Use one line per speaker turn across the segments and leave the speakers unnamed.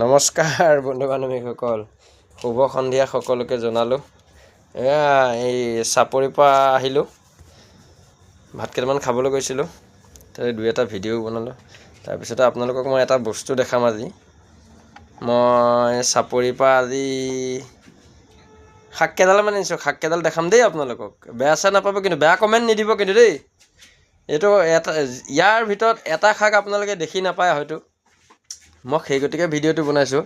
নমস্কাৰ বন্ধু বান্ধৱীসকল, শুভ সন্ধিয়া সকলোকে জনালোঁ। এই চাপৰিৰ পৰা আহিলোঁ, ভাত কেইটামান খাবলৈ গৈছিলোঁ, তাতে দুই এটা ভিডিঅ' বনালোঁ। তাৰপিছতে আপোনালোকক মই এটা বস্তু দেখাম। আজি মই চাপৰিৰ পৰা আজি শাক কেইডালমান আনিছোঁ। শাক কেইডাল দেখাম দেই আপোনালোকক, বেয়া চেয়া নাপাব কিন্তু, বেয়া কমেণ্ট নিদিব কিন্তু দেই। এইটো ইয়াৰ ভিতৰত এটা শাক আপোনালোকে দেখি নাপায় হয়তো, মই সেই গতিকে ভিডিঅ'টো বনাইছোঁ।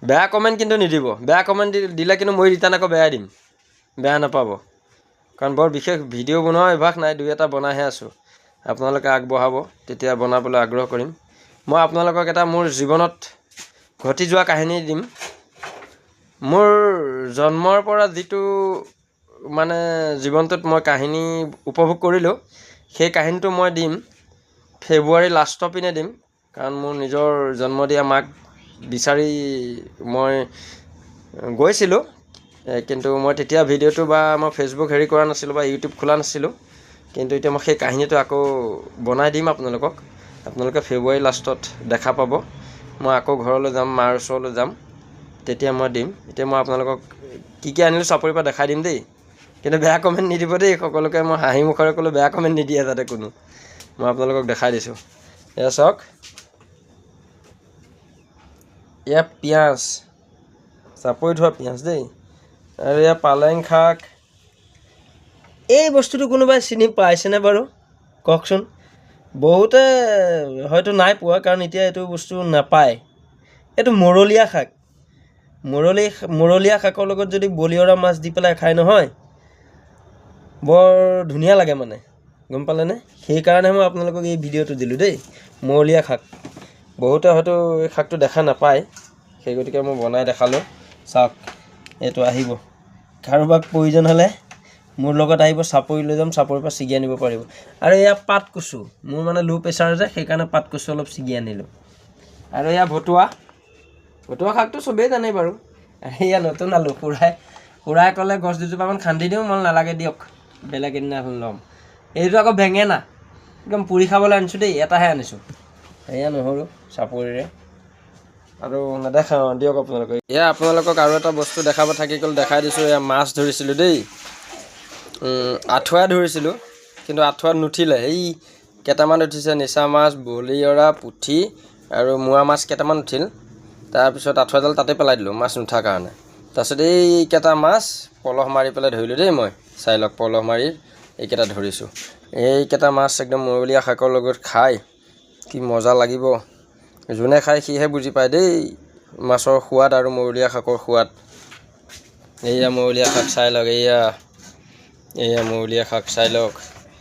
বেয়া কমেণ্ট কিন্তু নিদিব, বেয়া কমেণ্ট দিলে কিন্তু মই ৰিটাৰ্ণ আকৌ বেয়াই দিম, বেয়া নাপাব। কাৰণ বৰ বিশেষ ভিডিঅ' বনোৱা অভ্যাস নাই, দুই এটা বনাইহে আছোঁ। আপোনালোকে আগবঢ়াব, তেতিয়া বনাবলৈ আগ্ৰহ কৰিম। মই আপোনালোকক এটা মোৰ জীৱনত ঘটি যোৱা কাহিনী দিম। মোৰ জন্মৰ পৰা যিটো মানে জীৱনটোত মই কাহিনী উপভোগ কৰিলোঁ, সেই কাহিনীটো মই দিম ফেব্ৰুৱাৰী লাষ্টৰ পিনে দিম। কাৰণ মোৰ নিজৰ জন্ম দিয়া মাক বিচাৰি মই গৈছিলোঁ, কিন্তু মই তেতিয়া ভিডিঅ'টো বা মই ফেচবুক হেৰি কৰা নাছিলোঁ বা ইউটিউব খোলা নাছিলোঁ। কিন্তু এতিয়া মই সেই কাহিনীটো আকৌ বনাই দিম আপোনালোকক। আপোনালোকে ফেব্ৰুৱাৰী লাষ্টত দেখা পাব। মই আকৌ ঘৰলৈ যাম, মাৰ ওচৰলৈ যাম, তেতিয়া মই দিম। এতিয়া মই আপোনালোকক কি কি আনিলোঁ চাপৰিৰ পৰা দেখাই দিম দেই, কিন্তু বেয়া কমেণ্ট নিদিব দেই সকলোকে। মই হাঁহি মুখৰে ক'লোঁ, বেয়া কমেণ্ট নিদিয়ে যাতে কোনো। মই আপোনালোকক দেখাই দিছোঁ। এয়া চাওক, এয়া পিঁয়াজ, চাপৰিত হোৱা পিঁয়াজ দেই। আৰু এয়া পালেং শাক। এই বস্তুটো কোনোবাই চিনি পাইছেনে বাৰু কওকচোন? বহুতে হয়তো নাই পোৱা, কাৰণ এতিয়া এইটো বস্তু নাপায়। এইটো মৰলীয়া শাক। মৰলীয়া শাকৰ লগত যদি বলিয়ৰা মাছ দি পেলাই খাই নহয়, বৰ ধুনীয়া লাগে মানে, গম পালেনে? সেইকাৰণে মই আপোনালোকক এই ভিডিঅ'টো দিলোঁ দেই। মৰলীয়া শাক, বহুতে হয়তো এই শাকটো দেখা নাপায়, সেই গতিকে মই বনাই দেখালোঁ। চাওক, এইটো আহিব, কাৰোবাক প্ৰয়োজন হ'লে মোৰ লগত আহিব, চাপৰি লৈ যাম, চাপৰিৰ পৰা ছিগি আনিব পাৰিব। আৰু এয়া পাত কচু, মোৰ মানে ল' প্ৰেছাৰ যে, সেইকাৰণে পাত কচু অলপ ছিগি আনিলোঁ। আৰু এয়া ভতুৱা শাকটো চবেই জানে বাৰু। এয়া নতুন আলু, খুৰাই ক'লে গছ দুজোপামান খান্দি দিওঁ, মই নালাগে দিয়ক, বেলেগ এদিনাখন ল'ম। এইটো আকৌ বেঙেনা, একদম পুৰি খাবলৈ আনিছোঁ দেই, এটাহে আনিছোঁ। এয়া নহৰু চাপৰিৰে, আৰু নেদেখাওঁ দিয়ক আপোনালোকে। এয়া আপোনালোকক আৰু এটা বস্তু দেখাব থাকি গ'ল, দেখাই দিছোঁ। এয়া মাছ ধৰিছিলোঁ দেই, আঁঠুৱা ধৰিছিলোঁ, কিন্তু আঁঠুৱাত নুঠিলে। এই কেইটামান উঠিছে, নিচা মাছ, বলিয়ৰা, পুঠি আৰু মোৱা মাছ কেইটামান উঠিল। তাৰপিছত আঁঠুৱাডাল তাতে পেলাই দিলোঁ মাছ নুঠাৰ কাৰণে। তাৰপিছত এইকেইটা মাছ পলহ মাৰি পেলাই ধৰিলোঁ দেই। মই চাই লওক, পলহ মাৰি এইকেইটা ধৰিছোঁ। এইকেইটা মাছ একদম মৰলীয়া শাকৰ লগত খাই কি মজা লাগিব, যোনে খায় সিহে বুজি পায় দেই মাছৰ সোৱাদ আৰু মৰলীয়া শাকৰ সোৱাদ। এয়া মৰলীয়া শাক চাই লওক, এয়া মৰলীয়া শাক চাই লওক।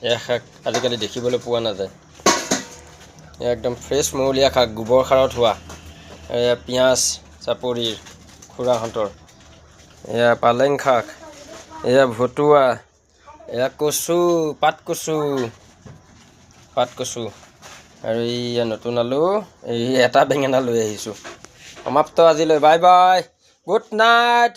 এয়া শাক আজিকালি দেখিবলৈ পোৱা নাযায়। এয়া একদম ফ্ৰেছ মৰলীয়া শাক, গোবৰ সাৰত হোৱা। এয়া পিঁয়াজ চাপৰিৰ খুৰাহঁতৰ। এয়া পালেং শাক, এয়া ভতুৱা, এয়া কচু, পাত কচু, আৰু এয়া নতুন আলু, এই এটা বেঙেনা লৈ আহিছোঁ। সমাপ্ত আজিলৈ, বাই বাই, গুড নাইট।